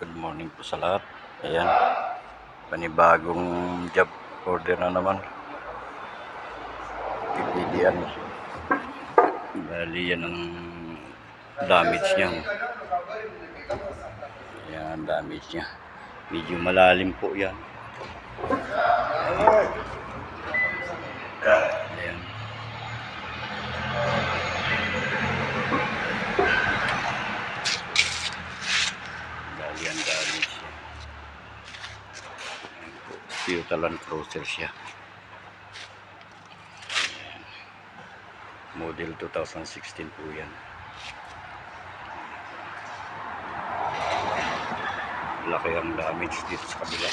Good morning po sa lahat. Ayan, panibagong job order na naman. Pipilian. Bali yan ang damage niya. Ayan, damage niya. Medyo malalim po yan. Ayan. Bali yan damage niya. Toyota Land Cruiser siya. Model 2016 po yan. Laki ang damage dito sa kabila.